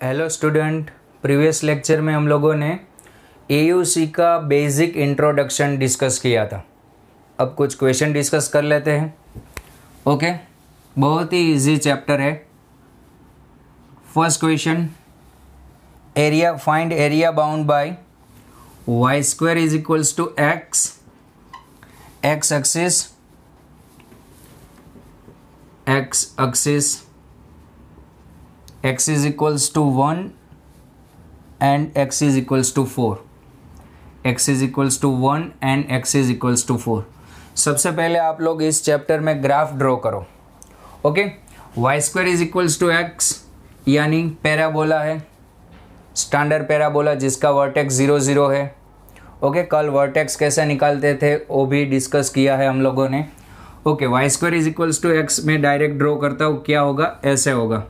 Hello student, previous lecture में हम लोगों ने एयूसी का बेसिक इंट्रोडक्शन डिस्कस किया था। अब कुछ क्वेश्चन डिस्कस कर लेते हैं। ओके, बहुत ही इजी चैप्टर है। First question, area find area bound by Y square is equals to X axis x is equals to 1 and x is equals to 4. x is equals to 1 and x is equals to 4. सबसे पहले आप लोग इस chapter में graph draw करो। Okay, Y square is equals to X यानी parabola है, standard parabola जिसका वर्टेक्स 0 0 है। ओके, कल वर्टेक्स कैसे निकालते थे वो भी डिस्कस किया है हम लोगों ने। Okay, Y square is equals to X में डायरेक्ट ड्रॉ करता हूँ, क्या होगा, ऐसे होगा।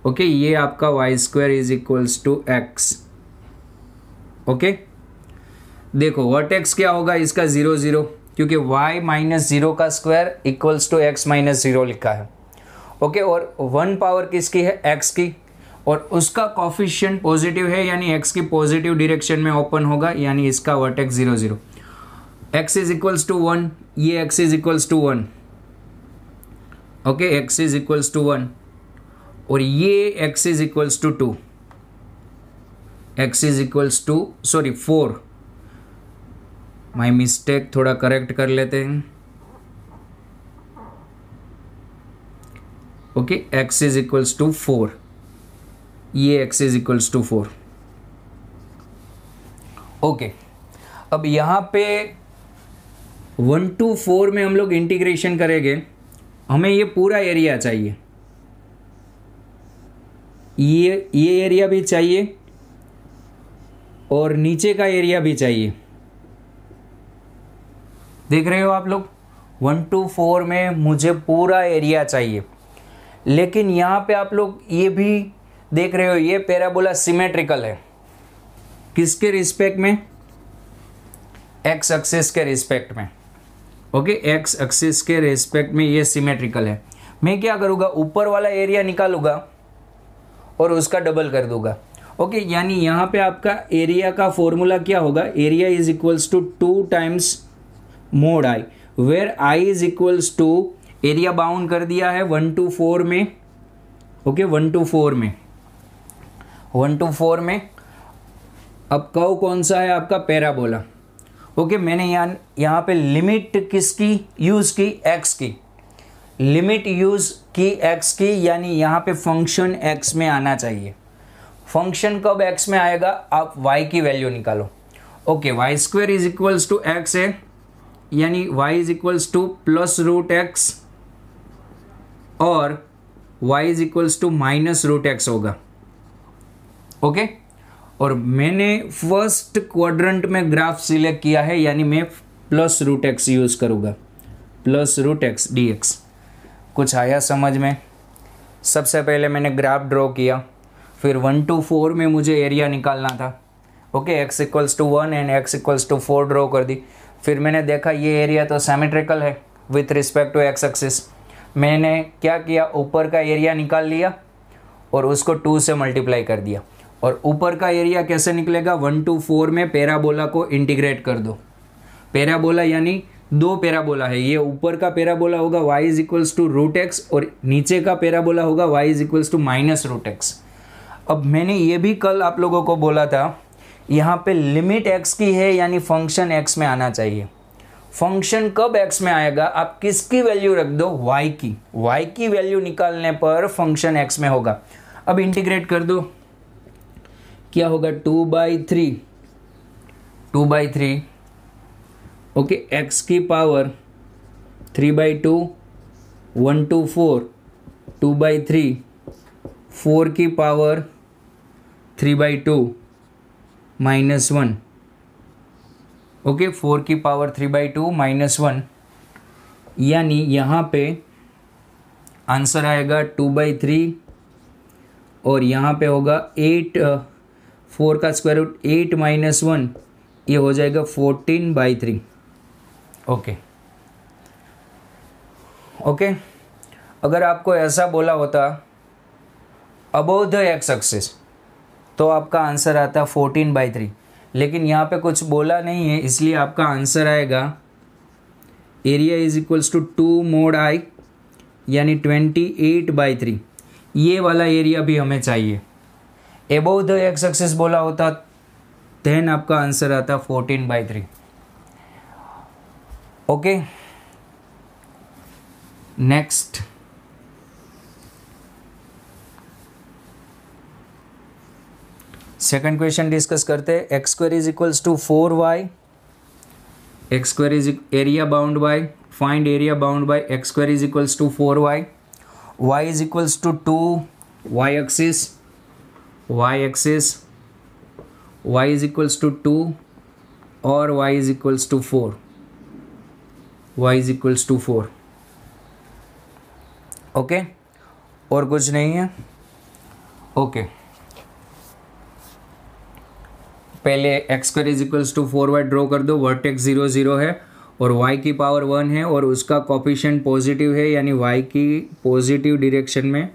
ओके, ये आपका Y square is equals to X. Okay, देखो वर्टेक्स क्या होगा इसका 0 0, क्योंकि y माइनस 0 का square equals to x minus 0 लिखा है। ओके, और 1 पावर किसकी है, x की, और उसका कॉफिशिएंट पॉजिटिव है यानी x की पॉजिटिव डायरेक्शन में ओपन होगा, यानी इसका vertex 0 0। x is equals to 1, ये x is equals to 1। Okay, x is equals to 1 और ये x is equals to 2, x is equals to 4, my mistake, थोड़ा करेक्ट कर लेते हैं। Okay, x is equals to 4, ये x is equals to 4। Okay, अब यहाँ पे 1 to 4 में हम लोग इंटीग्रेशन करेंगे, हमें ये पूरा एरिया चाहिए, ये एरिया भी चाहिए और नीचे का एरिया भी चाहिए। देख रहे हो आप लोग, 1 to 4 में मुझे पूरा एरिया चाहिए, लेकिन यहाँ पे आप लोग ये भी देख रहे हो, ये पैराबोला सिमेट्रिकल है। किसके रिस्पेक्ट में, एक्स एक्सिस के रिस्पेक्ट में। ओके, एक्स एक्सिस के रिस्पेक्ट में ये सिमेट्रिकल है। मैं क्या करूँगा, ऊपर वाला एरिया निकालूंगा और उसका डबल कर दूंगा। ओके, यानी यहाँ पे आपका एरिया का फॉर्मूला क्या होगा, area is equals to 2 times mod I, where I is equals to, area bound कर दिया है 1 to 4 में। ओके, 1 to 4 में, 1 to 4 में। अब कर्व कौन सा है आपका, पैराबोला। ओके, मैंने यहाँ पे लिमिट किसकी यूज की, एक्स की लिमिट यूज की, एक्स की, यानी यहाँ पे फंक्शन एक्स में आना चाहिए। फंक्शन कब एक्स में आएगा, आप वाई की वैल्यू निकालो। Okay, Y square is equals to X है, यानी Y is equals to plus root X और Y is equals to minus root X होगा। ओके, और मैंने फर्स्ट क्वाड्रेंट में ग्राफ सिलेक्ट किया है, यानी मैं प्लस रूट एक्स यूज करूँगा, plus root X D X. कुछ आया समझ में? सबसे पहले मैंने ग्राफ ड्रॉ किया, फिर 1 to 4 में मुझे एरिया निकालना था। Okay, x equals to 1 and x equals to 4 draw कर दी। फिर मैंने देखा ये एरिया तो सिमेट्रिकल है with respect to x axis. मैंने क्या किया, ऊपर का एरिया निकाल लिया और उसको 2 से मल्टीप्लाई कर दिया। और ऊपर का एरिया कैसे निकलेगा, 1 to 4 में पैराबोला को इंटीग्रेट कर दो। पैराबोला यानी 2 पैराबोला है, ये ऊपर का पैराबोला होगा y is equals to root X और नीचे का पैराबोला होगा y is equals to minus root X. अब मैंने ये भी कल आप लोगों को बोला था, यहाँ पे लिमिट x की है यानी फंक्शन x में आना चाहिए। फंक्शन कब x में आएगा, आप किसकी वैल्यू रख दो, y की वैल्यू निकालने पर फंक्शन x में होगा। अब इंटीग्रेट कर दो, क्या होगा, 2/3 ओके, x की पावर 3/2, 1 to 4, 2/3, 4 की पावर 3/2 -1। ओके, 4 की पावर 3/2 -1, यानी यहाँ पे आंसर आएगा 2/3 और यहाँ पे होगा 8, 4 का स्क्वायर रूट 8 -1, ये हो जाएगा 14/3। ओके, अगर आपको ऐसा बोला होता अबोव द एक्स एक्सिस, तो आपका आंसर आता है 14/3। लेकिन यहाँ पे कुछ बोला नहीं है, इसलिए आपका आंसर आएगा area is equals to 2 mod I यानी 28/3। ये वाला एरिया भी हमें चाहिए। अबोव द एक्स एक्सिस बोला होता देन आपका आंसर आता 14/3। Okay, next second question discuss करते हैं। X square is equals to 4y, X square is area bound by, find area bound by X square is equals to 4y, y is equals to 2, y axis, y is equals to 2 और y is equals to 4, y is equals to 4। Okay, और कुछ नहीं है। Okay, पहले X square is equals to 4y draw कर दो। Vertex 0 0 है और y की पावर 1 है और उसका कोफिशिएंट पॉजिटिव है, यानी y की पॉजिटिव डायरेक्शन में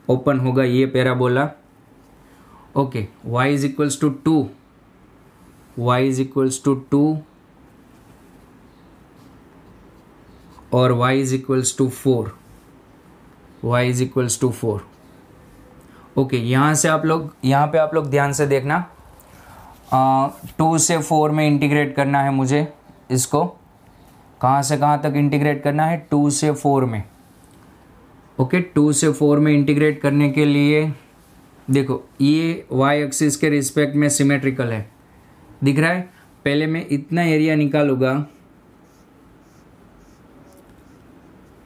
ओपन होगा ये parabola. Okay, y is equals to 2, y is equals to 2 और y is equals to 4, y is equals to 4। Okay, यहाँ से आप लोग, यहाँ पे आप लोग ध्यान से देखना, 2 से 4 में इंटीग्रेट करना है मुझे। इसको कहाँ से कहाँ तक इंटीग्रेट करना है? 2 से 4 में। ओके, 2 से 4 में इंटीग्रेट करने के लिए देखो ये y एक्सिस के रिस्पेक्ट में सिमेट्रिकल है, दिख रहा है। पहले मैं इतना एरिया निकालूंगा,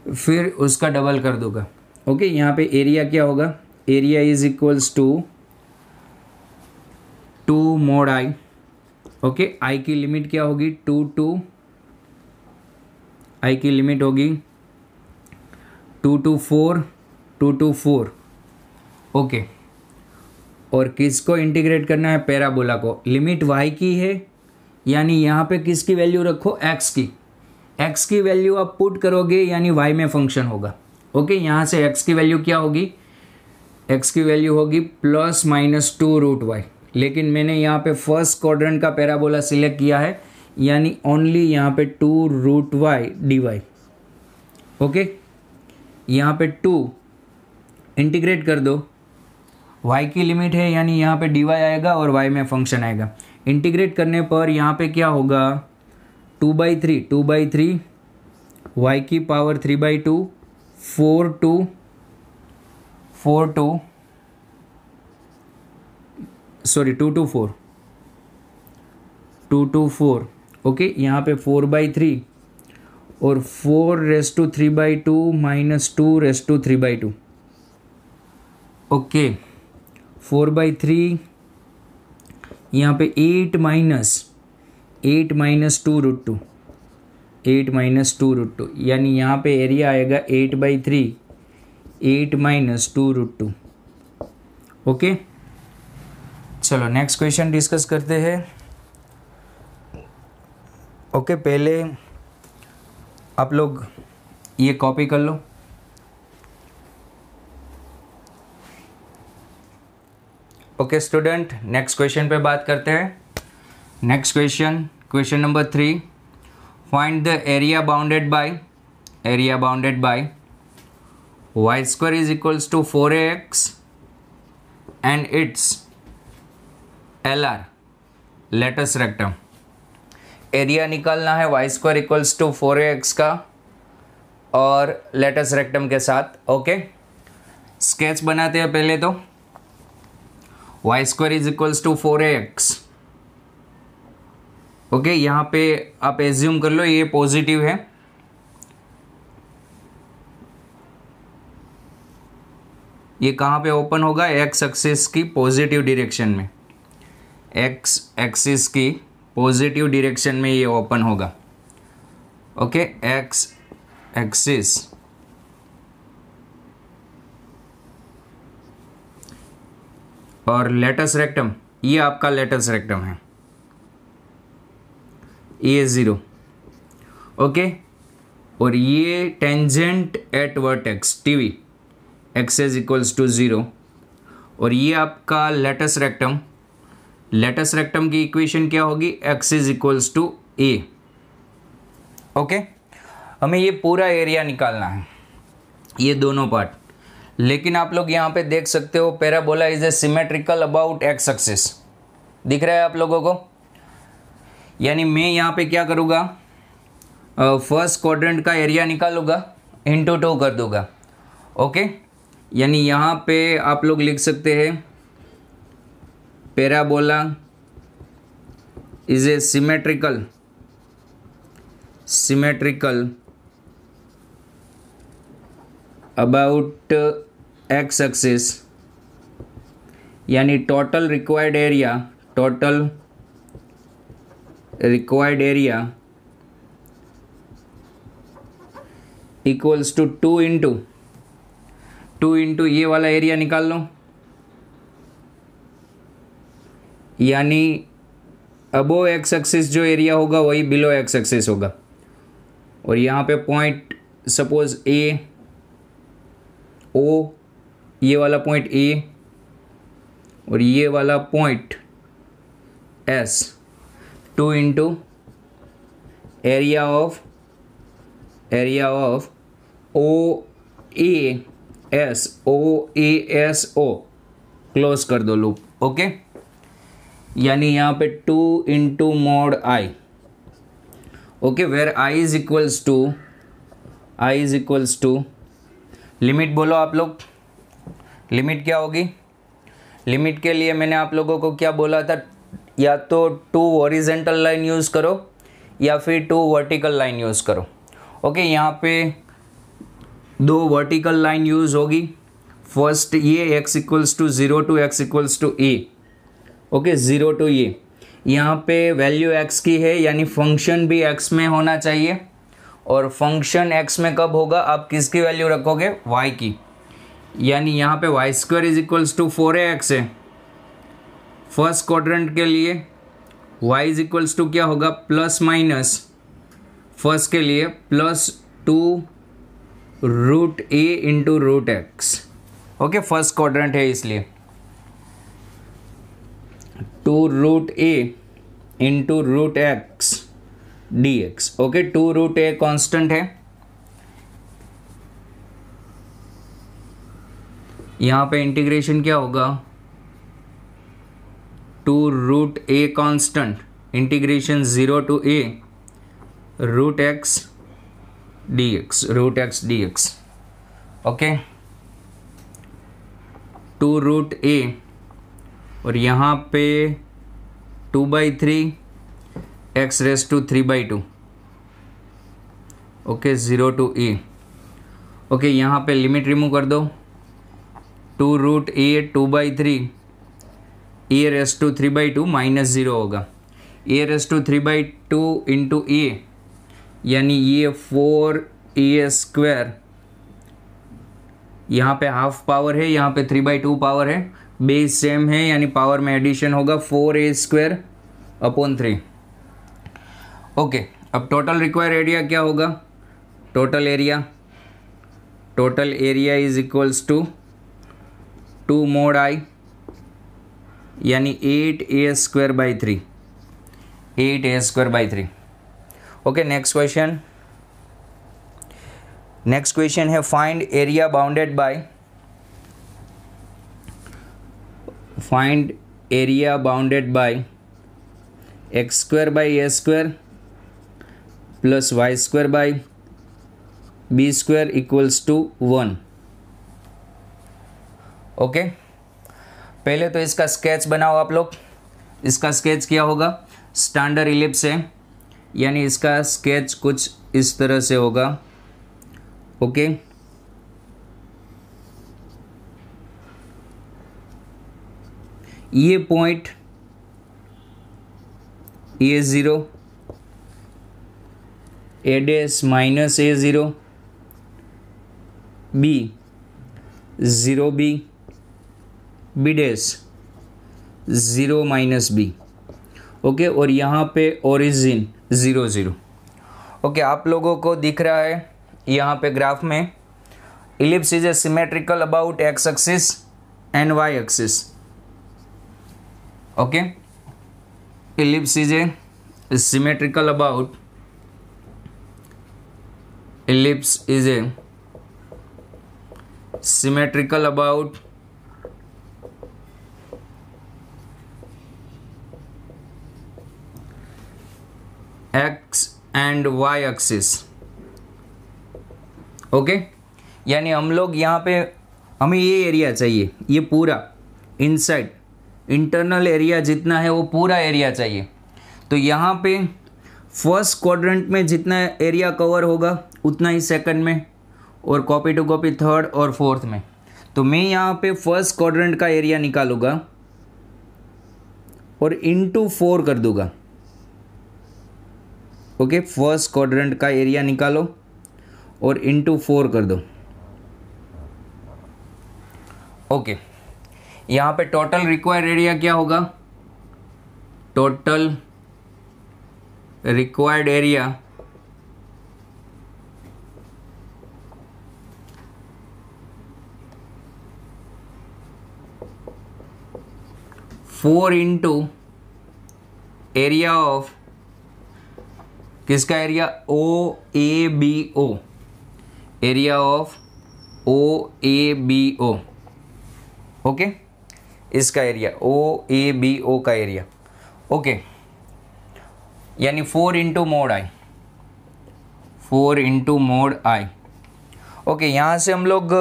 फिर उसका डबल कर दूंगा। ओके, यहाँ पे एरिया क्या होगा? Area is equals to 2 mod I। Okay, I की लिमिट क्या होगी? 2 to I की लिमिट होगी 2 to 4, 2 to 4। ओके, और किसको इंटीग्रेट करना है? पैराबोला को। लिमिट y की है, यानी यहाँ पे किसकी वैल्यू रखो? x की। x की वैल्यू आप पुट करोगे यानी y में फंक्शन होगा। ओके, यहाँ से x की वैल्यू क्या होगी? x की वैल्यू होगी ±2√y। लेकिन मैंने यहाँ पे फर्स्ट क्वाड्रेंट का पैराबोला सिलेक्ट किया है, यानी ओनली यहाँ पे 2√y dy। ओके, यहाँ पे 2 इंटीग्रेट कर दो, y की लिमिट है यानी यहाँ पे dy आएगा और y में फंक्शन आएगा। इंटीग्रेट करने पर यहाँ पे क्या होगा? 2/3 y की पावर 3/2, 2 to 4। ओके, यहाँ पे 4/3 और 4^3/2 - 2^3/2। ओके, 4/3 यहाँ पे 8 - 2√2, यानी यहाँ पे एरिया आएगा 8/3, 8 - 2√2। ओके, चलो नेक्स्ट क्वेश्चन डिस्कस करते हैं। ओके, पहले आप लोग ये कॉपी कर लो। ओके स्टूडेंट, नेक्स्ट क्वेश्चन पे बात करते हैं। Next question number 3, find the area bounded by y square is equals to 4ax and its LR latus rectum. Area निकालना है y square equals to 4ax का और लेटस रेक्टम के साथ। ओके, स्केच बनाते हैं पहले तो। y square is equals to 4ax। Okay, यहाँ पे आप एज्यूम कर लो ये पॉजिटिव है, ये कहाँ पे ओपन होगा? x एक्सिस की पॉजिटिव डायरेक्शन में, x एक्सिस की पॉजिटिव डायरेक्शन में ये ओपन होगा। ओके, x एक्सिस और लेटस रेक्टम, ये आपका लेटस रेक्टम है, ये 0। ओके, और ये tangent at vertex TV, x is equals to 0 और ये आपका लेटस रेक्टम, लेटस रेक्टम की इक्वेशन क्या होगी, x is equals to a। Okay, हमें ये पूरा एरिया निकालना है, ये दोनों पार्ट। लेकिन आप लोग यहाँ पे देख सकते हो parabola is a symmetrical about X axis, दिख रहा है आप लोगों को। यानी मैं यहाँ पे क्या करूँगा, फर्स्ट क्वाड्रेंट का एरिया निकालूंगा, इंटू 2 कर दूंगा। ओके, यानी यहाँ पे आप लोग लिख सकते हैं parabola is a symmetrical about X axis, यानी total required area equals to 2 into ये वाला एरिया निकाल लो, यानी अबोव एक्स एक्सिस जो एरिया होगा वही बिलो एक्स एक्सिस होगा। और यहाँ पे पॉइंट सपोज ए ओ, ये वाला पॉइंट ए और ये वाला point S, 2 into area of O A S O, close कर दो लूप। ओके, यानी यहाँ पे 2 into mod I. Okay, where I is equals to limit बोलो आप लोग, लिमिट क्या होगी। लिमिट के लिए मैंने आप लोगों को क्या बोला था, या तो 2 हॉरिजेंटल लाइन यूज़ करो या फिर 2 वर्टिकल लाइन यूज़ करो। ओके, यहाँ पे 2 वर्टिकल लाइन यूज़ होगी। फर्स्ट ये x equals to 0 to x equals to a। Okay, 0 to ये, यहाँ पे वैल्यू x की है, यानी फंक्शन भी x में होना चाहिए। और फंक्शन x में कब होगा, आप किसकी वैल्यू रखोगे, y की। यानी यहाँ पे y square is equals to 4ax है फर्स्ट क्वाड्रेंट के लिए। y इज इक्वल्स टू क्या होगा, प्लस माइनस फर्स्ट के लिए +2 root a into root x. Okay, first quadrant है इसलिए 2 root a into root x dx। Okay, 2 root a constant है, यहाँ पे इंटीग्रेशन क्या होगा, 2 root a constant integration 0 to a root x dx। Okay, 2 root a और यहाँ पे 2/3 x raise to 3/2। Okay, 0 to a। Okay, यहाँ पे लिमिट रिमूव कर दो, 2 root a 2/3 a raise to 3/2 -0 होगा, a raise to 3/2 into a, यानी ये 4a², यहाँ पे हाफ पावर है, यहाँ पे 3/2 पावर है, बेस सेम है, यानी पावर में एडिशन होगा 4a²/3। ओके, अब टोटल रिक्वायर एरिया क्या होगा, total area is equals to 2 mod i, यानी 8a²/3। ओके, नेक्स्ट क्वेश्चन है find area bounded by x²/a² plus y²/b² equals to 1। Okay, पहले तो इसका स्केच बनाओ आप लोग। इसका स्केच क्या होगा, स्टैंडर्ड इलिप्स है, यानी इसका स्केच कुछ इस तरह से होगा। ओके, ये point a0 a' minus a0 b 0b b' 0 minus b। Okay, और यहाँ पे ओरिजिन 0 0। ओके, आप लोगों को दिख रहा है यहाँ पे ग्राफ में, ellipse is a symmetrical about X axis and y axis. Okay, ellipse is symmetrical about x and y axis. Okay, यानी हम लोग यहाँ पे हमें ये एरिया चाहिए, ये पूरा इनसाइड इंटरनल एरिया जितना है वो पूरा एरिया चाहिए। तो यहाँ पे फर्स्ट क्वाड्रेंट में जितना एरिया कवर होगा उतना ही सेकंड में, और कॉपी टू कॉपी थर्ड और फोर्थ में। तो मैं यहाँ पे फर्स्ट क्वाड्रेंट का एरिया निकालूँगा और इंटू 4 कर दूँगा। ओके, फर्स्ट क्वाड्रेंट का एरिया निकालो और इंटू 4 कर दो। ओके, यहाँ पे टोटल रिक्वायर्ड एरिया क्या होगा? Total required area four into area of किसका area? O A B O, area of O A B O. Okay, इसका area O A B O का एरिया। ओके, यानी 4 into mod I, 4 into mod I. Okay, यहाँ से हम लोग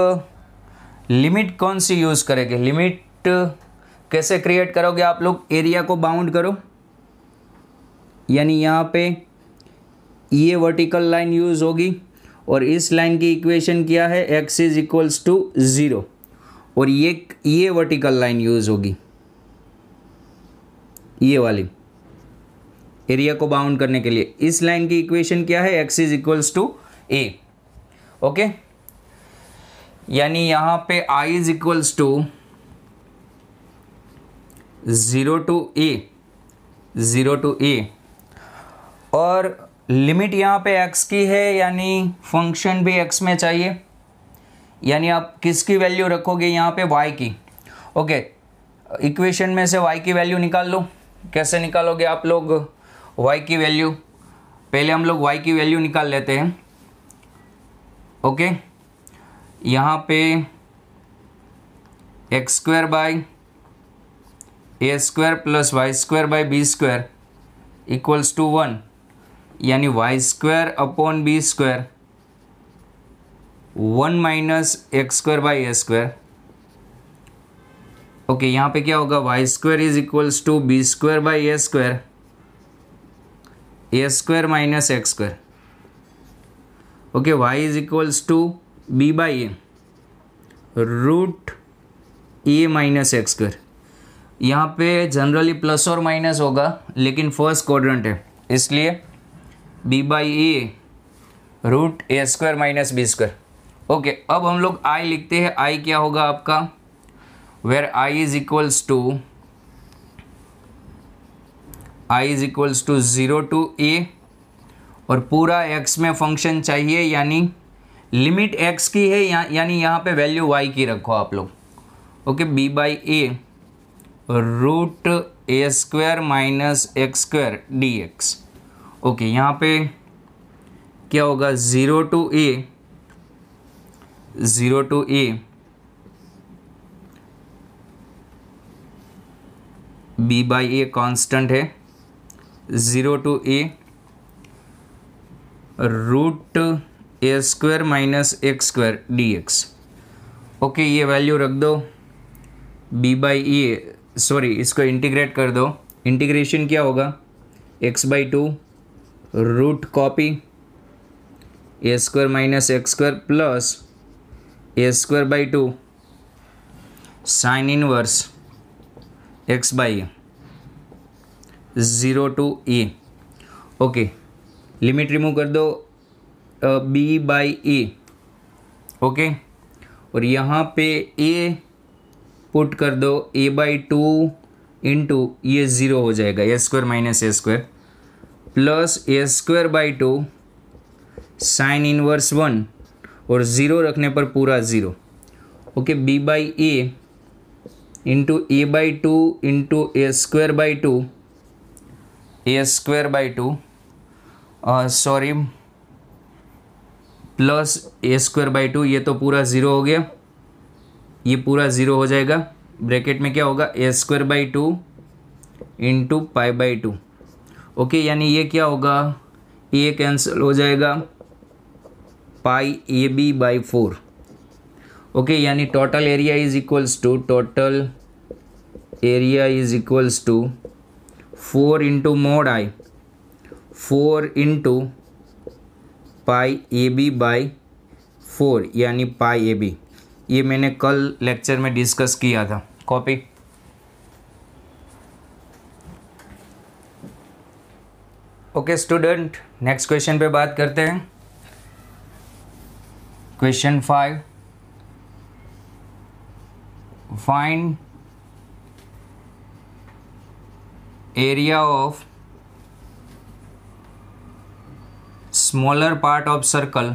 limit कौन सी यूज़ करेंगे? लिमिट कैसे क्रिएट करोगे आप लोग? एरिया को बाउंड करो, यानी यहाँ पे ये वर्टिकल लाइन यूज़ होगी और इस लाइन की इक्वेशन क्या है? x इज इक्वल्स टू 0, और ये वर्टिकल लाइन यूज़ होगी, ये वाली एरिया को बाउंड करने के लिए। इस लाइन की इक्वेशन क्या है? x is equals to a। Okay, यानी यहाँ पे i is equals to 0 to a, 0 to a, और लिमिट यहाँ पे x की है, यानी फंक्शन भी x में चाहिए, यानी आप किसकी वैल्यू रखोगे यहाँ पे? y की। ओके, इक्वेशन में से y की वैल्यू निकाल लो। कैसे निकालोगे आप लोग y की वैल्यू? पहले हम लोग y की वैल्यू निकाल लेते हैं। ओके, यहाँ पे x square by A square plus y square by b square equals to 1, यानी y square upon b square 1 minus x square by A square. Okay, यहाँ पे क्या होगा? Y square is equals to b square by A square minus x square. Okay, y is equals to b by a root a minus x square. यहाँ पे generally plus और minus होगा, लेकिन first quadrant है इसलिए b by a root A square minus b square. Okay, अब हम लोग आई लिखते हैं। आई क्या होगा आपका? Where I is equals to 0 to A, और पूरा x में फंक्शन चाहिए, यानी लिमिट x की है, यानी यहाँ पे वैल्यू y की रखो आप लोग। Okay, B by a root A square minus x square d x. Okay, यहाँ पे क्या होगा? 0 to a B by a constant है, 0 to a root A square minus x square d x. Okay, ये वैल्यू रख दो। B by a, sorry, इसको integrate कर दो। इंटीग्रेशन क्या होगा? X by 2 root copy a square minus x square plus A square by 2 sine inverse x by 0 to a. Okay, limit remove कर दो, बी बाई ए। ओके, और यहाँ पे ए पुट कर दो, ए बाई 2 इंटू ये 0 हो जाएगा, A square minus A square plus A square by 2 sine inverse 1, और 0 रखने पर पूरा 0। Okay, B by A into A by two into A square by two, A square by two sorry plus A square by two, ये तो पूरा zero हो गया, ये पूरा ज़ीरो हो जाएगा। ब्रैकेट में क्या होगा, A square by two into pi by two. Okay, यानी ये क्या होगा, ए कैंसिल हो जाएगा, pi A B by 4। Okay, यानी total area is equals to 4 into mod I, 4 into pi A B by 4 यानी पाई ए बी। ये मैंने कल लेक्चर में डिस्कस किया था, copy. Okay student, next question पे बात करते हैं। Question 5, find area of smaller part of circle,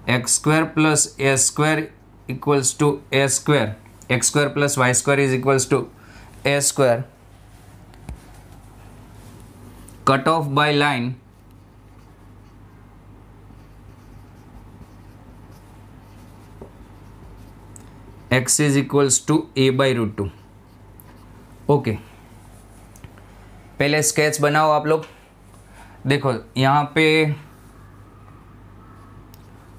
x square plus a square equals to a square, x square plus y square is equals to a square, cut off by line x is equals to a by root 2। Okay, पहले sketch बनाओ आप लोग। देखो यहाँ पे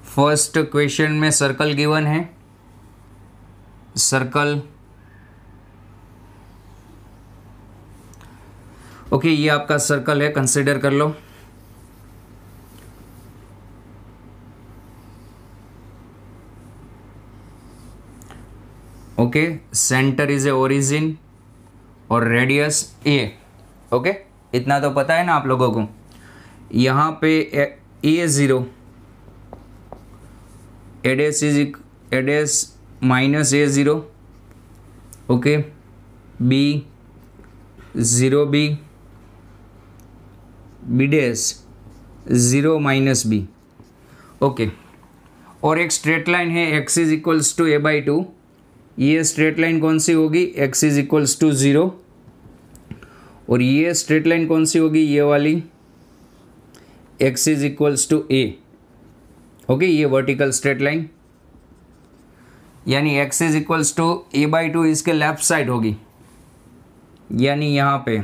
first question में circle given है, circle. Okay, ये आपका सर्कल है, कंसिडर कर लो। Okay, centre is A origin और रेडियस ए। ओके, इतना तो पता है ना आप लोगों को। यहाँ पे A zero, A dash minus A zero, okay, B zero B, B dash zero minus B. Okay, और एक स्ट्रेट लाइन है X is equals to A by two. ये स्ट्रेट लाइन कौन सी होगी, x इज इक्वल्स टू 0। और ये straight line कौन सी होगी, ये वाली, x is equals to a। Okay, ये वर्टिकल स्ट्रेट लाइन, यानी x is equals to a by two इसके लेफ्ट साइड होगी, यानी यहाँ पे।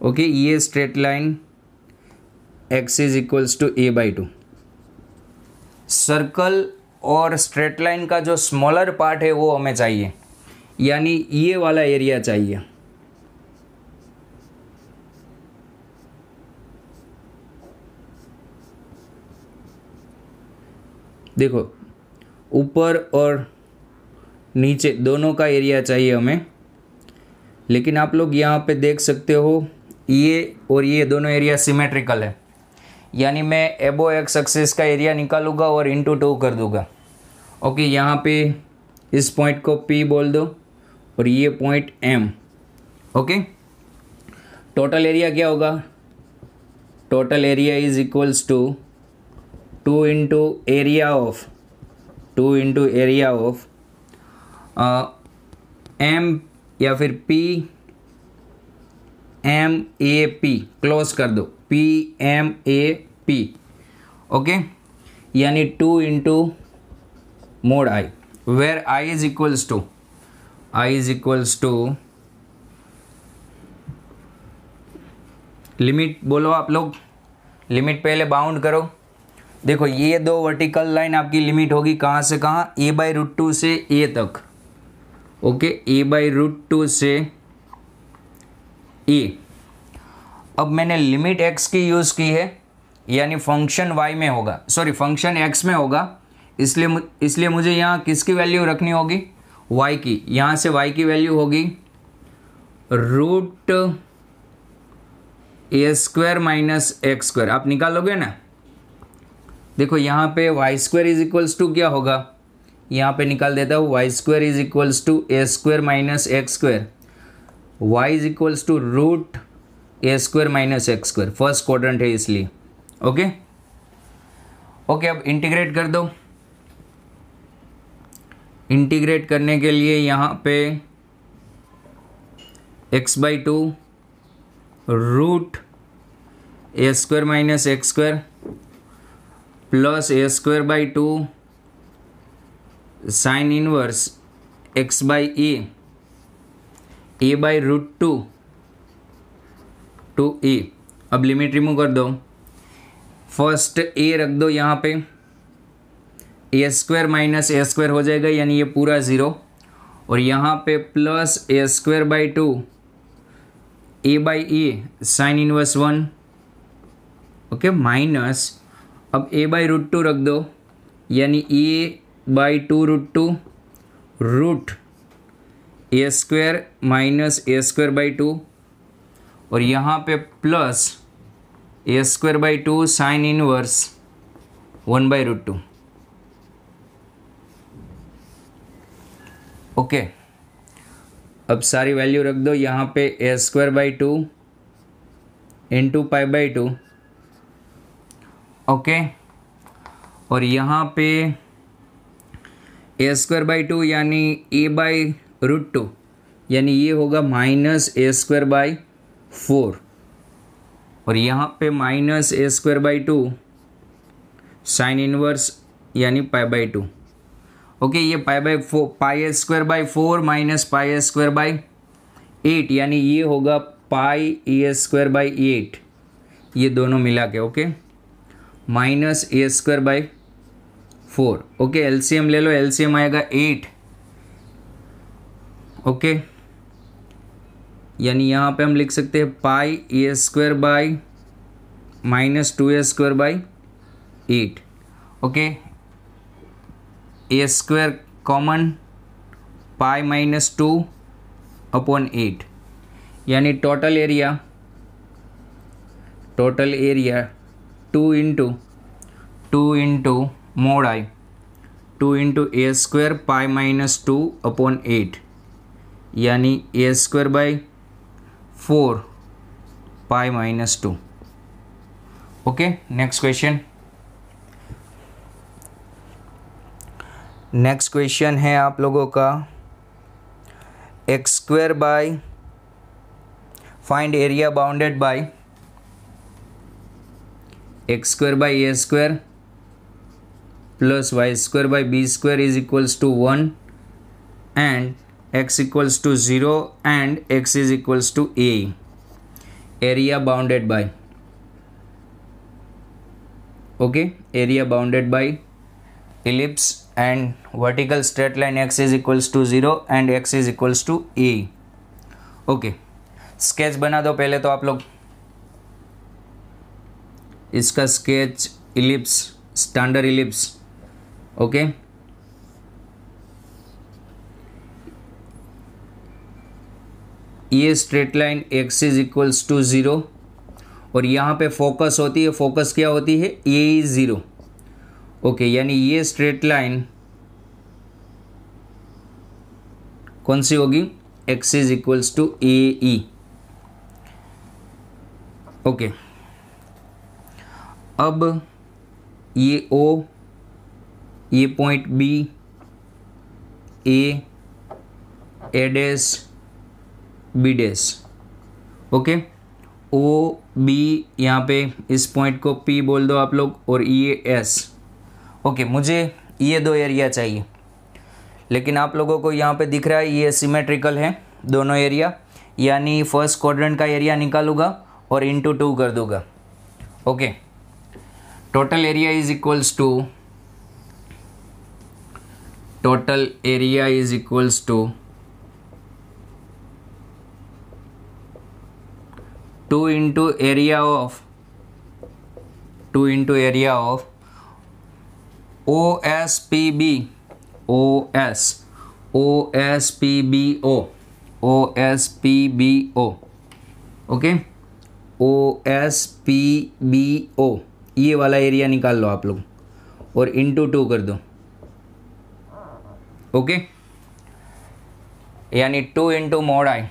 ओके, ये straight line x is equals to a by two. Circle और स्ट्रेट लाइन का जो स्मॉलर पार्ट है वो हमें चाहिए, यानी ये वाला एरिया चाहिए। देखो, ऊपर और नीचे दोनों का एरिया चाहिए हमें, लेकिन आप लोग यहाँ पे देख सकते हो ये और ये दोनों एरिया सिमेट्रिकल है, यानी मैं एबो एक्स एक्सिस का एरिया निकालूंगा और इंटू 2 कर दूंगा। ओके, यहाँ पे इस पॉइंट को P बोल दो और ये point M। Okay, total area क्या होगा, total area is equals to 2 into area of M या फिर P M A P, close कर दो, P M A P। Okay, यानी 2 into mod I, where I is equals to limit बोलो आप लोग, लिमिट पहले बाउंड करो। देखो, ये दो वर्टिकल लाइन आपकी लिमिट होगी कहाँ से कहाँ, a बाई रूट 2 से a तक। ओके, a बाई रूट 2 से a। अब मैंने लिमिट x की यूज़ की है, यानी फंक्शन y में होगा, सॉरी फंक्शन x में होगा, इसलिए मुझे यहाँ किसकी वैल्यू रखनी होगी, y की। यहाँ से y की वैल्यू होगी रूट ए स्क्वायर माइनस एक्स स्क्वायर। आप निकालोगे ना, देखो यहाँ पे y square is equals to क्या होगा, यहाँ पे निकाल देता हूँ, y square is equals to A square minus x square. Y is equals to root A square minus x square, first quadrant है इसलिए। ओके ओके, अब इंटीग्रेट कर दो। इंटीग्रेट करने के लिए यहाँ पे x by two root A square minus x square plus A square by two sine inverse x by A by root two A. अब लिमिट रिमूव कर दो। फर्स्ट ए रख दो यहाँ पे, A square minus A square हो जाएगा यानी ये पूरा ज़ीरो, और यहाँ पे plus A square by two A by A sine inverse one. Okay, minus अब ए बाई रूट टू रख दो यानी A by two root A square minus A square by two, और यहाँ पे plus A square by two sine inverse one by root two. Okay, अब सारी value रख दो यहाँ पे, A square by two into pi by two. Okay, और यहाँ पे ए स्क्वायर बाई टू यानी ए बाई रूट टू, यानी ये होगा minus A square by four, और यहाँ पे minus A square by two sine inverse यानी पाई बाई टू। ओके, ये pi by four, pi square by four minus pi square by eight, यानी ये होगा pi A square by eight, ये दोनों मिला के। Okay, minus A square by four. Okay, LCM ले लो, एलसीएम आएगा 8। ओके, यानी यहाँ पे हम लिख सकते हैं pi A square by minus two A square by 8। Okay, A square common, pi minus two upon 8, यानी total area 2 into mod I 2 into A square pi minus two upon 8, यानी A square by 4 pi minus two. Okay, next question. Next question है आप लोगों का X square by, find area bounded by X square by A square plus y square by b square is equals to 1 and x equals to 0 and x is equals to a. Area bounded by, okay, area bounded by ellipse and vertical straight line x is equals to 0 and x is equals to a. Okay, sketch बना दो पहले तो आप लोग। इसका sketch ellipse, standard ellipse. Okay, ये straight line x is equals to 0 और यहाँ पे फोकस होती है, फोकस क्या होती है, ए 0। ओके, यानी ये स्ट्रेट लाइन कौन सी होगी, x is equals to A E. Okay, अब ये O, ये point B, A dash B dash. Okay, O B, यहाँ पे इस पॉइंट को P बोल दो आप लोग, और ये S। ओके, मुझे ये दो एरिया चाहिए, लेकिन आप लोगों को यहाँ पे दिख रहा है ये सिमेट्रिकल है दोनों एरिया, यानी फर्स्ट क्वाड्रेंट का एरिया निकालूंगा और इंटू 2 कर दूंगा। Okay, total area is equals to, total area is equals to 2 into area of OSPB, OSPBO। Okay, OSPBO, ये वाला एरिया निकाल लो आप लोग और इंटू 2 कर दो। ओके, यानी 2 into mod I,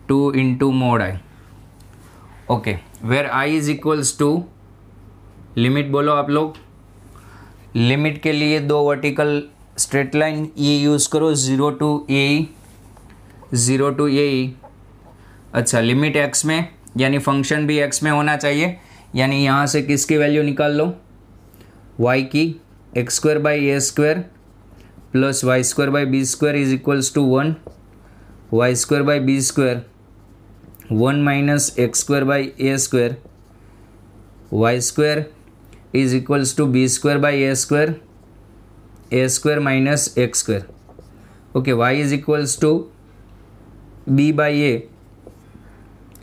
2 into mod I. Okay, where I is equals to, limit बोलो आप लोग। लिमिट के लिए दो वर्टिकल स्ट्रेट लाइन ये यूज़ करो, 0 to AE, 0 to AE। अच्छा, लिमिट x में, यानी फंक्शन भी x में होना चाहिए, यानी यहाँ से किसकी वैल्यू निकाल लो, y की, x² plus y² is equals to 1, y² 1 minus x² y² is equals to a² minus x²। Okay, y is equals to b/a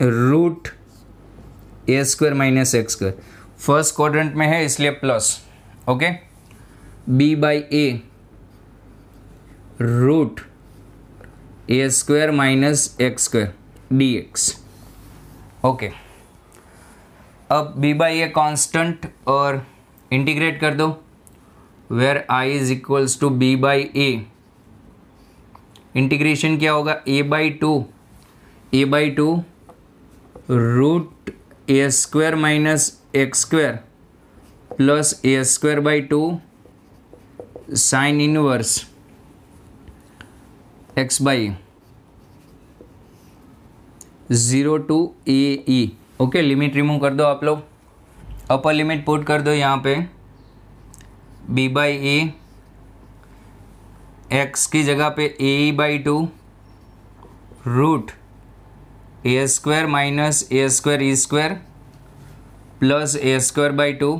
root a² minus x²। First quadrant में है इसलिए plus. Okay, b/a root a² minus x² dx। Okay, अब b/a constant और integrate कर दो, where i is equals to b/a। Integration क्या होगा, a/2 root a² minus x² plus a²/2 sine inverse x/a 0 to AE। Okay, limit remove कर दो आप लोग, अपर लिमिट पुट कर दो यहाँ पे, b/a x की जगह पे AE/2 root a² minus a² plus a²/2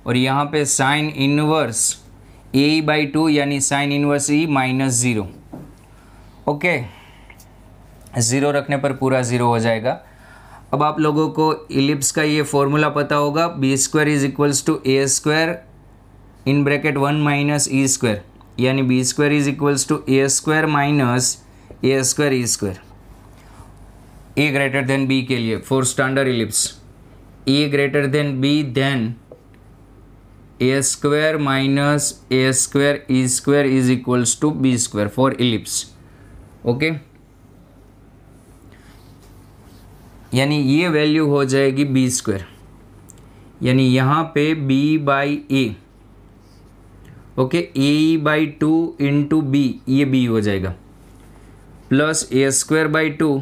और यहाँ पे साइन इनवर्स AE/2 यानी sign inverse E minus 0। Okay, 0 रखने पर पूरा 0 हो जाएगा। अब आप लोगों को इलिप्स का ये फॉर्मूला पता होगा, b² is equals to a² in bracket 1 minus E², यानी b² is equals to a² minus a² E²। a greater than b के लिए for standard ellipse, a greater than b then a² minus a² E² is equals to b² for ellipse. Okay, यानी ये value हो जाएगी b², यानी यहाँ पे b/a। Okay, AE/2 into b, ये b हो जाएगा, plus a²/2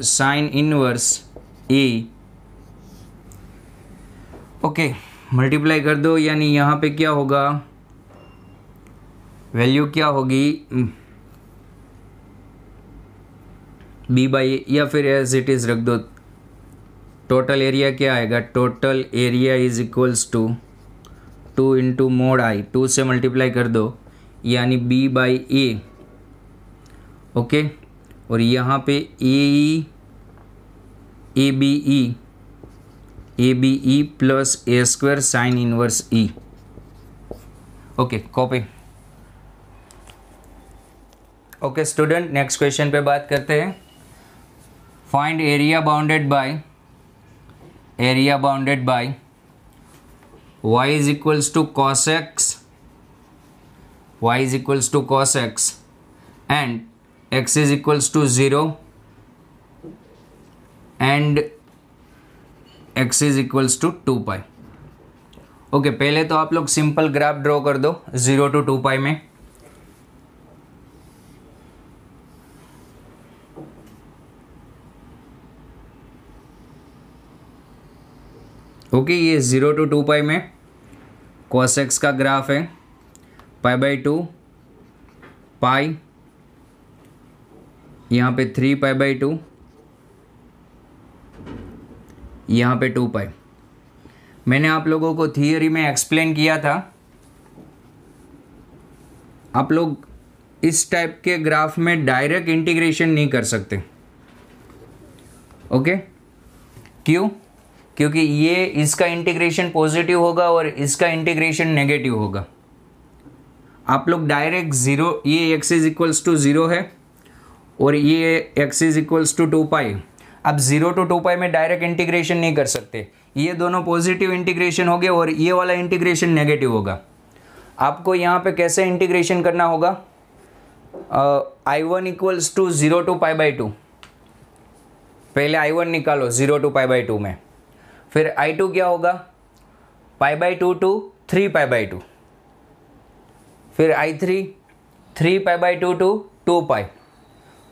sine inverse a। Okay, multiply कर दो, यानी यहाँ पे क्या होगा, वैल्यू क्या होगी b/a, या फिर एज इट इज़ रख दो। टोटल एरिया क्या आएगा, total area is equals to 2 into mod i, 2 से मल्टीप्लाई कर दो, यानी b/a। ओके, और यहाँ पे ABE plus a² sine inverse E। Okay, copy. Okay student, next question पे बात करते हैं। Find area bounded by y is equals to cos x and x is equals to 0 and x is equals to 2π। ओके, पहले तो आप लोग simple graph draw कर दो 0 to 2π में। ओके, ये 0 to 2π में cos x का ग्राफ है, π/2 पाई, यहाँ पे 3π/2, यहाँ पे 2π। मैंने आप लोगों को थियरी में एक्सप्लेन किया था, आप लोग इस टाइप के ग्राफ में डायरेक्ट इंटीग्रेशन नहीं कर सकते। ओके, क्यों? क्योंकि ये इसका इंटीग्रेशन पॉजिटिव होगा और इसका इंटीग्रेशन नेगेटिव होगा। आप लोग डायरेक्ट 0, ये x इज इक्वल्स टू 0 है और ये x इज इक्वल्स टू 2π। अब 0 to 2π में डायरेक्ट इंटीग्रेशन नहीं कर सकते, ये दोनों पॉजिटिव इंटीग्रेशन हो गए और ये वाला इंटीग्रेशन नेगेटिव होगा। आपको यहाँ पे कैसे इंटीग्रेशन करना होगा, I1 इक्वल्स टू 0 to π/2, पहले I1 निकालो 0 to पाई बाई 2 में, फिर I2 क्या होगा पाई बाई 2 to 3 पाई बाई 2, फिर I3 3 पाई बाई 2 to 2 पाई,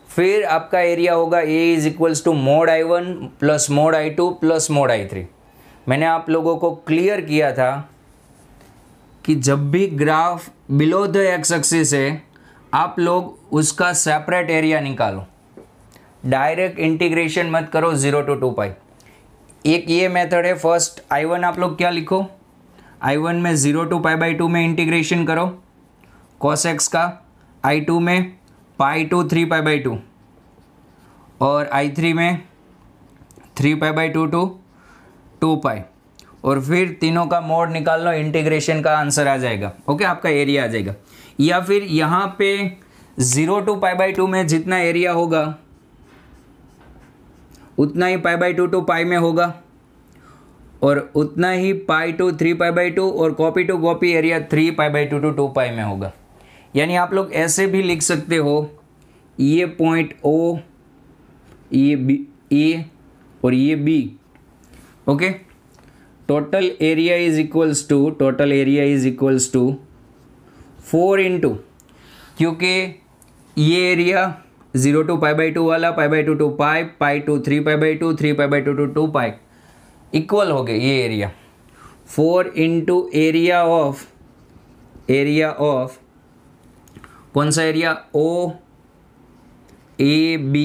फिर आपका एरिया होगा A is equals to mod I1 plus mod I2 plus mod I3। मैंने आप लोगों को क्लियर किया था कि जब भी graph below the x axis है आप लोग उसका सेपरेट एरिया निकालो, डायरेक्ट इंटीग्रेशन मत करो 0 to 2 पाई। एक ये मेथड है। फर्स्ट I1 आप लोग क्या लिखो, I1 में 0 to पाई बाई 2 में इंटीग्रेशन करो cos x का, I2 में पाई टू 3 पाई बाई 2 और I3 में 3 पाई बाई 2 to 2 पाई, और फिर तीनों का मोड निकाल लो, इंटीग्रेशन का आंसर आ जाएगा। ओके, आपका एरिया आ जाएगा। या फिर यहाँ पे 0 to पाई बाई 2 में जितना एरिया होगा उतना ही पाई बाई 2 to पाई में होगा, और उतना ही पाई टू 3 पाई बाई 2 और copy to copy area 3 pi by 2 to 2 pi में होगा। यानी आप लोग ऐसे भी लिख सकते हो, ये पॉइंट O, ये B A और ये B। Okay, total area is equals to 4 into, क्योंकि ये एरिया 0 to पाई बाई 2 वाला pi by 2 to pi, pi to 3 pi by 2, 3 pi by 2 to 2 pi equal हो गए ये एरिया। 4 इंटू एरिया ऑफ कौन सा area, O A B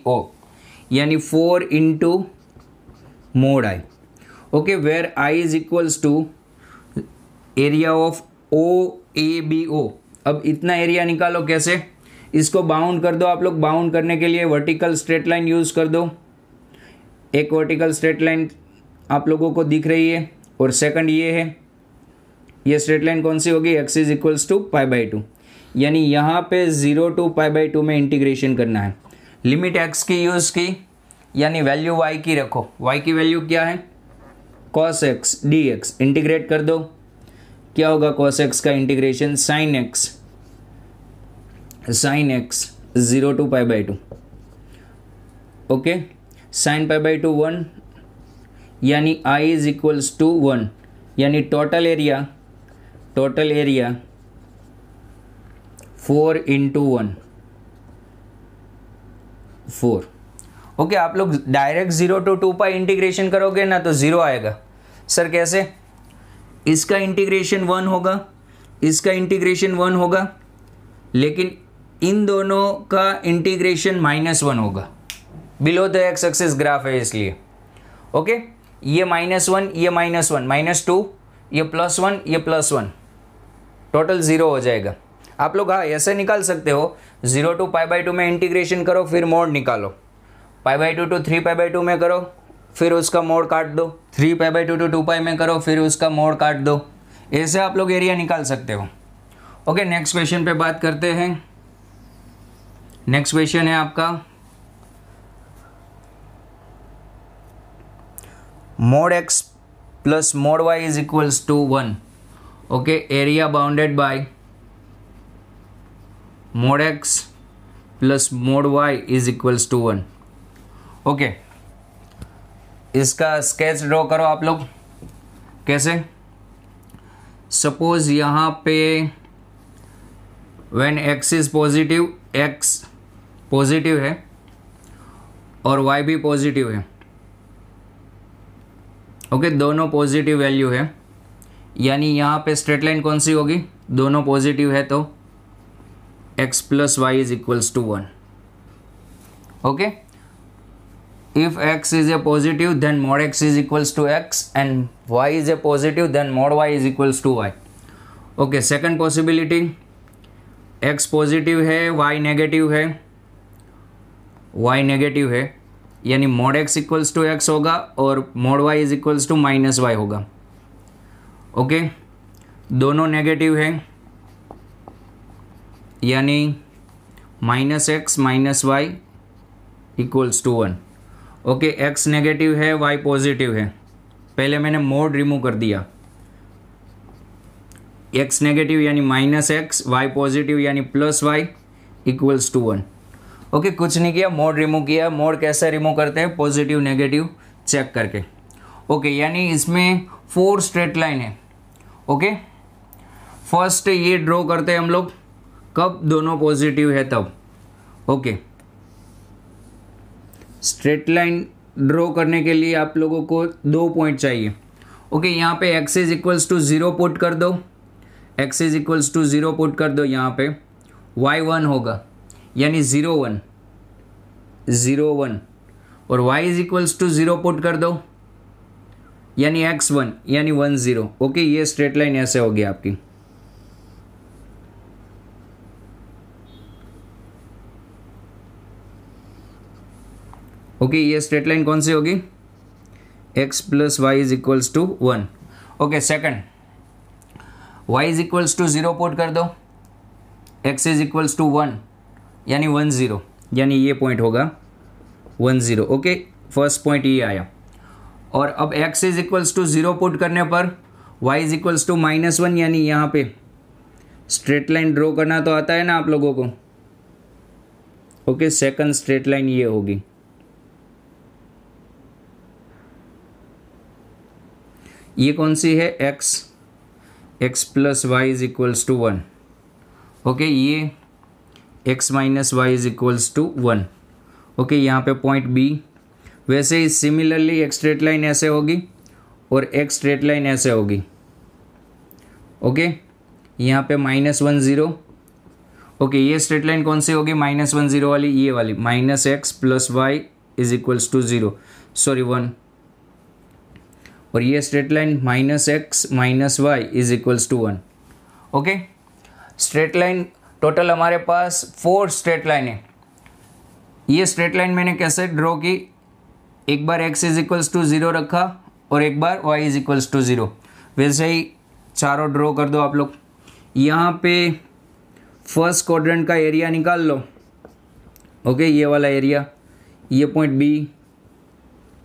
O, यानी 4 into mod I। Okay, where I is equals to area of O A B O। अब इतना area निकालो कैसे, इसको बाउंड कर दो आप लोग। बाउंड करने के लिए वर्टिकल स्ट्रेट लाइन यूज़ कर दो। एक वर्टिकल स्ट्रेट लाइन आप लोगों को दिख रही है और सेकंड ये है। ये स्ट्रेट लाइन कौन सी होगी, x is equals to pi by 2, यानी यहाँ पे 0 to पाई बाई 2 में इंटीग्रेशन करना है। लिमिट x की यूज़ की, यानी वैल्यू y की रखो। y की वैल्यू क्या है, cos x dx, इंटीग्रेट कर दो। क्या होगा cos x का integration, sin x 0 to pi by 2। Okay, sin pi by 2 1, यानी I इज इक्वल्स टू 1, यानी टोटल एरिया 4 इंटू 1 4। ओके, आप लोग डायरेक्ट 0 to 2 पाई इंटीग्रेशन करोगे ना तो 0 आएगा। सर कैसे, इसका इंटीग्रेशन 1 होगा, इसका इंटीग्रेशन 1 होगा, लेकिन इन दोनों का इंटीग्रेशन -1 होगा। Below the x axis graph है इसलिए। ओके, ये -1, ये -1, -2, ये +1, ये +1, टोटल 0 हो जाएगा। आप लोग हाँ ऐसे निकाल सकते हो, 0 to पाई बाई 2 में इंटीग्रेशन करो, फिर मोड निकालो। पाई बाई 2 to 3 पाई बाई 2 में करो, फिर उसका मोड काट दो। 3 पाई बाई 2 to 2 पाई में करो, फिर उसका मोड काट दो। ऐसे आप लोग एरिया निकाल सकते हो। ओके, नेक्स्ट क्वेश्चन पे बात करते हैं। नेक्स्ट क्वेश्चन है आपका mod x plus mod y is equals to 1। Okay, area bounded by mod x plus mod y is equals to 1। Okay, इसका स्केच ड्रॉ करो आप लोग। कैसे, सपोज यहाँ पे when x is positive, x positive है और y भी पॉजिटिव है। ओके, दोनों पॉजिटिव वैल्यू है, यानी यहाँ पे स्ट्रेट लाइन कौन सी होगी, दोनों पॉजिटिव है तो x plus y is equals to 1। Okay, if x is a positive then mod x is equals to x and y is a positive then mod y is equals to y। Okay, second possibility, x positive है, y negative है, यानी mod x equals to x होगा और mod y is equals to -y होगा। Okay, दोनों negative है, यानी -x -y equals to 1। Okay, x negative है, y पॉजिटिव है। पहले मैंने मोड रिमूव कर दिया। x नेगेटिव यानी -x, y पॉजिटिव यानी +y इक्वल्स टू 1। ओके, कुछ नहीं किया, मोड रिमूव किया। मोड कैसे रिमूव करते हैं? पॉजिटिव नेगेटिव चेक करके। ओके, यानी इसमें 4 स्ट्रेट लाइन है। ओके, फर्स्ट ये ड्रॉ करते हैं हम लोग कब दोनों पॉजिटिव है तब। ओके, स्ट्रेट लाइन ड्रॉ करने के लिए आप लोगों को 2 पॉइंट चाहिए। ओके, यहाँ पे x is equals to 0 put कर दो, x is equals to 0 put कर दो। यहाँ पे y 1 होगा, यानी 0 1 0 1, और y is equals to 0 put कर दो, यानी x 1 यानी 1 0। ओके, ये स्ट्रेट लाइन ऐसे होगी आपकी। ओके, ये स्ट्रेट लाइन कौन सी होगी? x plus y is equals to 1। Okay, second, y is equals to 0 put कर दो, x इज इक्वल्स टू 1 यानी 1 0, यानी ये पॉइंट होगा 1 0। ओके, फर्स्ट पॉइंट ये आया। और अब x is equals to 0 put करने पर y इज इक्वल्स टू -1, यानी यहाँ पे स्ट्रेट लाइन ड्रॉ करना तो आता है ना आप लोगों को। ओके, सेकंड स्ट्रेट लाइन ये होगी। ये कौन सी है? x plus y is equals to 1। Okay, ये x minus y is equals to 1। Okay, यहाँ पे पॉइंट B। वैसे ही सिमिलरली एक स्ट्रेट लाइन ऐसे होगी और एक स्ट्रेट लाइन ऐसे होगी। ओके, यहाँ पे -1 0। ओके, ये स्ट्रेट लाइन कौन सी होगी? -1 0 वाली, ये वाली, -x plus y is equals to 0, sorry 1। और ये straight line -x minus y is equals to 1। Okay, straight line total हमारे पास 4 स्ट्रेट लाइन है। ये स्ट्रेट लाइन मैंने कैसे ड्रॉ की? एक बार x इज इक्वल्स टू 0 रखा और एक बार y इज इक्वल्स टू 0। वैसे ही चारों ड्रॉ कर दो आप लोग। यहाँ पे फर्स्ट क्वाड्रेंट का एरिया निकाल लो। ओके, ये वाला एरिया, ये पॉइंट B,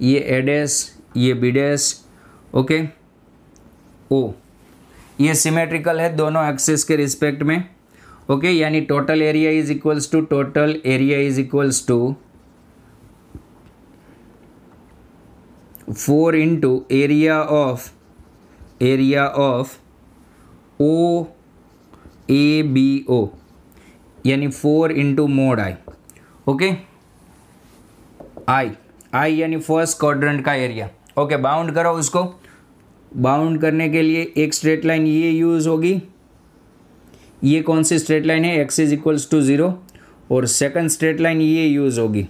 ये A डैश, ये B डैश, ओके, O, ये सिमेट्रिकल है दोनों एक्सिस के रिस्पेक्ट में। ओके, यानी total area is equals to 4 into area of O A B O, यानी 4 into mod I. Okay, I यानी फर्स्ट क्वाड्रेंट का एरिया। ओके, बाउंड करो उसको। बाउंड करने के लिए एक स्ट्रेट लाइन ये यूज़ होगी। ये कौन सी स्ट्रेट लाइन है? x is equals to 0। और सेकंड स्ट्रेट लाइन ये यूज़ होगी।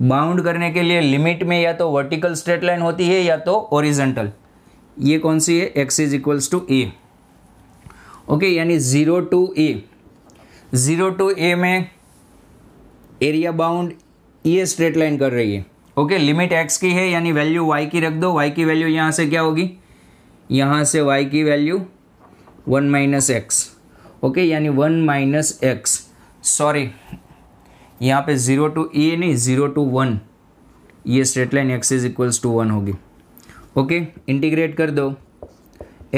बाउंड करने के लिए लिमिट में या तो वर्टिकल स्ट्रेट लाइन होती है या तो ओरिजेंटल। ये कौन सी है? x is equals to a। Okay, यानी 0 टू a। 0 टू a में एरिया बाउंड ये स्ट्रेट लाइन कर रही है। ओके, लिमिट x की है, यानी वैल्यू y की रख दो। y की वैल्यू यहाँ से क्या होगी? यहाँ से y की वैल्यू 1 माइनस एक्स। ओके, यानी 1 माइनस एक्स, सॉरी यहाँ पे 0 टू a नहीं, 0 टू 1, ये straight line x is equals to 1 होगी। ओके, इंटीग्रेट कर दो।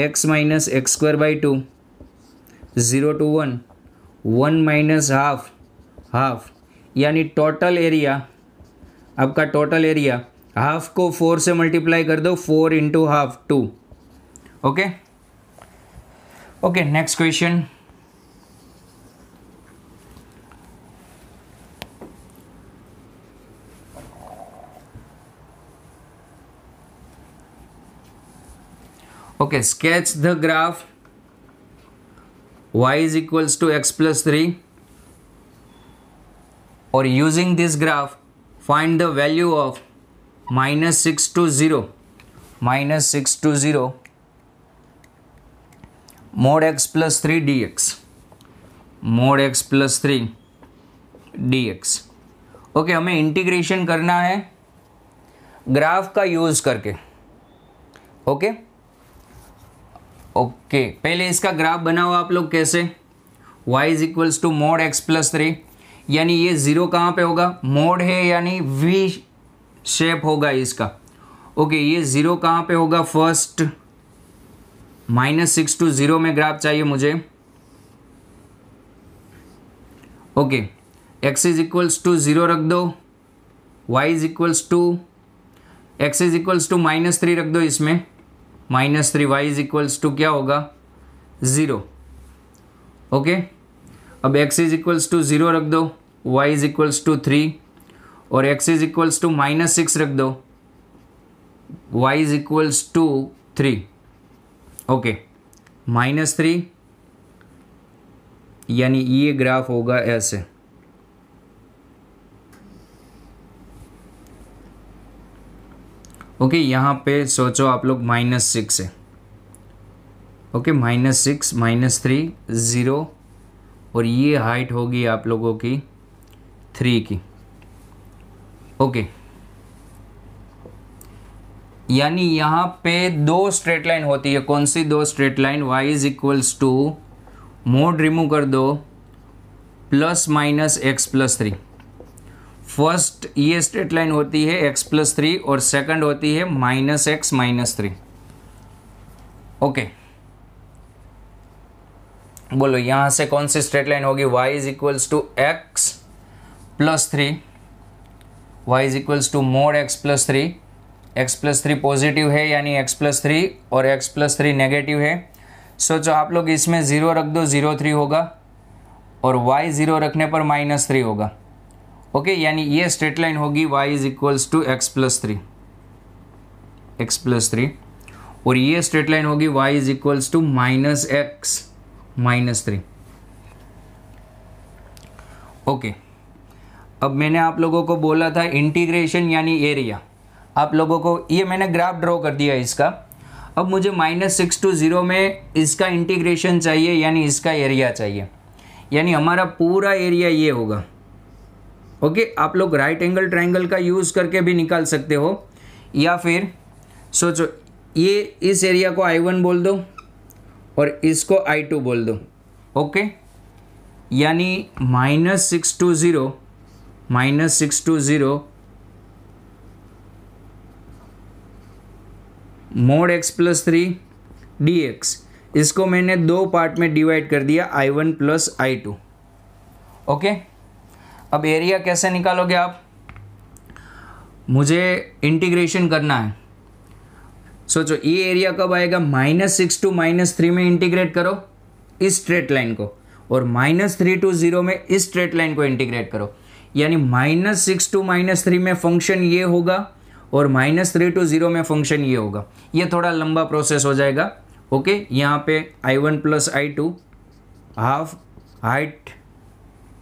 x minus x square by 2, 0 to 1, 1 minus half, यानी टोटल एरिया, आपका टोटल एरिया हाफ को 4 से मल्टीप्लाई कर दो, 4 into half 2। Okay, okay, next question. Okay, sketch the graph y is equals to x plus 3, or using this graph find the value of -6 to 0 mod x plus 3 dx, mod x plus 3 dx। Okay, हमें integration करना है graph का use करके। Okay, पहले इसका graph बनाओ आप लोग। कैसे? y is equals to mod x plus 3, यानी ये 0 कहाँ पे होगा? मोड है यानी v शेप होगा इसका। ओके, ये 0 कहाँ पे होगा? फर्स्ट -6 टू 0 में ग्राफ चाहिए मुझे। Okay, x is equals to 0 रख दो, y is equals to x is equals to -3 रख दो इसमें, -3, y इज इक्वल्स टू क्या होगा 0। ओके, अब x इज इक्वल्स टू 0 रख दो, y इज इक्वल्स टू 3 और x इज इक्वल्स टू -6 रख दो, y is equals to 3। Okay, -3 यानी ये ग्राफ होगा ऐसे। ओके, यहाँ पे सोचो आप लोग -6 है। ओके, -6, -3, 0 और ये हाइट होगी आप लोगों की 3 की। ओके, यानी यहाँ पे दो स्ट्रेट लाइन होती है। कौन सी दो straight line? y is equals to mod remove कर दो ±x+3। फर्स्ट ये स्ट्रेट लाइन होती है x+3 और सेकंड होती है -x-3। ओके, बोलो यहां से कौन सी स्ट्रेट लाइन होगी? y is equals to x+3, y is equals to mod x+3। x+3 positive है यानी x+3 और x+3 नेगेटिव है। सोचो आप लोग इसमें 0 रख दो, 0,3 होगा और y 0 रखने पर -3 होगा। ओके, यानी ये स्ट्रेट लाइन होगी y is equals to x+3 और ये स्ट्रेट लाइन होगी y is equals to -x-3। Okay, अब मैंने आप लोगों को बोला था इंटीग्रेशन यानी एरिया। आप लोगों को ये मैंने ग्राफ ड्रॉ कर दिया इसका। अब मुझे -6 to 0 में इसका इंटीग्रेशन चाहिए यानी इसका एरिया चाहिए, यानी हमारा पूरा एरिया ये होगा। ओके, आप लोग राइट एंगल ट्रायंगल का यूज़ करके भी निकाल सकते हो या फिर सोचो ये इस एरिया को I1 बोल दो और इसको I2 बोल दो। ओके, यानी -6 to 0 मोड x+3 dx, इसको मैंने दो पार्ट में डिवाइड कर दिया I1 + I2। ओके, अब एरिया कैसे निकालोगे आप? मुझे इंटीग्रेशन करना है। सोचो ये एरिया कब आएगा? -6 to -3 में इंटीग्रेट करो इस स्ट्रेट लाइन को और -3 to 0 में इस स्ट्रेट लाइन को इंटीग्रेट करो, यानी -6 to -3 में फंक्शन ये होगा और -3 to 0 में फंक्शन ये होगा। ये थोड़ा लंबा प्रोसेस हो जाएगा। ओके, यहाँ पे I1 + I2 half height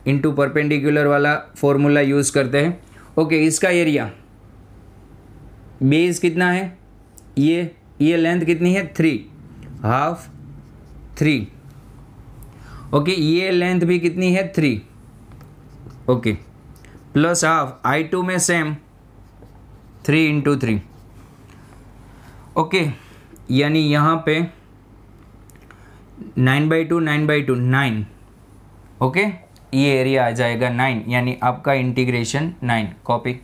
into perpendicular वाला फॉर्मूला यूज़ करते हैं। ओके, इसका एरिया बेस कितना है? ये लेंथ कितनी है? 3, हाफ 3। ओके, ये लेंथ भी कितनी है? 3। ओके, प्लस हाफ I2 में सेम 3 × 3। ओके, यानी यहाँ पे 9/2 9/2 9। ओके, ये एरिया आ जाएगा 9, यानी आपका इंटीग्रेशन 9। कॉपी।